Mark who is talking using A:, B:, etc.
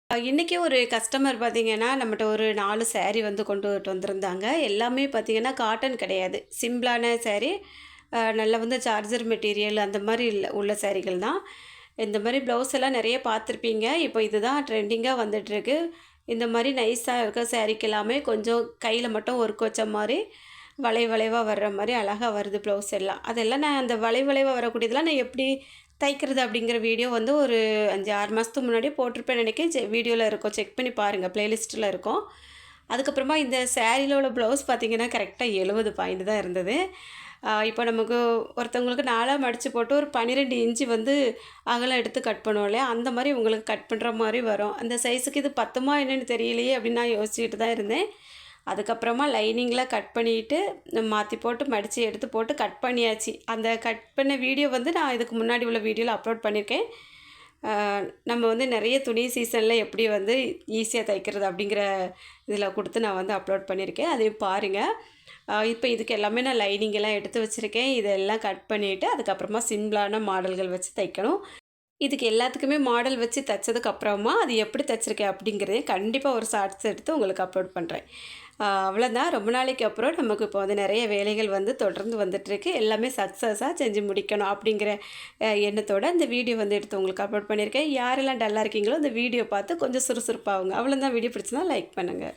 A: இன்றைக்கி ஒரு கஸ்டமர் பார்த்திங்கன்னா, நம்மட்ட ஒரு 4 சாரீ வந்து கொண்டுட்டு வந்திருந்தாங்க. எல்லாமே பார்த்திங்கன்னா, காட்டன் கிடையாது. சிம்பிளான சாரீ. நல்லா வந்து சார்ஜர் மெட்டீரியல் அந்த மாரி உள்ள சாரீகள் தான். இந்த மாரி ப்ளவுஸ் எல்லாம் நெறைய பார்த்துருப்பீங்க. இப்போ இதுதான் ட்ரெண்டிங்கா வந்துட்டுருக்கு. இந்த மாரி நைஸா இருக்க சாரீக்கு எல்லாமே கொஞ்சம் கையில மட்டும் ஒர்க் வச்ச மாரி, வளைவா வர்ற மாரி அழகா வருது ப்ளவுஸ் எல்லாம். அதெல்லாம் நான் அந்த வளைவா வரக்கூடியதெல்லாம் நான் எப்படி தைக்கிறது அப்படிங்கிற வீடியோ வந்து ஒரு 5, 6 மாதத்துக்கு முன்னாடியே போட்டிருப்பேன்னு நினைக்கிறேன். வீடியோவில் இருக்கும். செக் பண்ணி பாருங்கள். ப்ளேலிஸ்ட்டில் இருக்கும். அதுக்கப்புறமா இந்த சாரீல உள்ள ப்ளவுஸ் பார்த்தீங்கன்னா, கரெக்டாக 70 பாயிண்ட் தான் இருந்தது. இப்போ நமக்கு ஒருத்தவங்களுக்கு 4ஆ மடித்து போட்டு ஒரு 12 இன்ச்சு வந்து அகலம் எடுத்து கட் பண்ணுவோம் இல்லையா? அந்த மாரி உங்களுக்கு கட் பண்ணுற மாரி வரும். அந்த சைஸுக்கு இது பத்துமா என்னன்னு தெரியலையே அப்படின்னு நான் யோசிச்சுட்டு தான் இருந்தேன். அதுக்கப்புறமா லைனிங்லாம் கட் பண்ணிட்டு, மாற்றி போட்டு மடித்து எடுத்து போட்டு கட் பண்ணியாச்சு. அந்த கட் பண்ண வீடியோ வந்து நான் இதுக்கு முன்னாடி உள்ள வீடியோவில் அப்லோட் பண்ணியிருக்கேன். நம்ம வந்து நிறைய துணி சீசனில் எப்படி வந்து ஈஸியாக தைக்கிறது அப்படிங்கிற இதில் கொடுத்து நான் வந்து அப்லோட் பண்ணியிருக்கேன். அதையும் பாருங்கள். இப்போ இதுக்கு எல்லாமே நான் லைனிங் எல்லாம் எடுத்து வச்சுருக்கேன். இதெல்லாம் கட் பண்ணிவிட்டு அதுக்கப்புறமா சிம்பிளான மாடல்கள் வச்சு தைக்கணும். இதுக்கு எல்லாத்துக்குமே மாடல் வச்சு தைச்சதுக்கப்புறமா அது எப்படி தைச்சிருக்கேன் அப்படிங்கிறதையும் கண்டிப்பாக ஒரு ஷார்ட்ஸ் எடுத்து உங்களுக்கு அப்லோட் பண்ணுறேன். அவ்வளோதான். ரொம்ப நாளைக்கு அப்புறம் நமக்கு இப்போ வந்து நிறைய வேலைகள் வந்து தொடர்ந்து வந்துட்டுருக்கு. எல்லாமே சக்ஸஸாக செஞ்சு முடிக்கணும் அப்படிங்கிற எண்ணத்தோடு இந்த வீடியோ வந்து எடுத்து உங்களுக்கு அப்லோட் பண்ணியிருக்கேன். யாரெல்லாம் டல்லாக இருக்கீங்களோ இந்த வீடியோ பார்த்து கொஞ்சம் சுறுசுறுப்பாகுங்க. அவ்வளோதான். வீடியோ பிடிச்சிருந்தா லைக் பண்ணுங்கள்.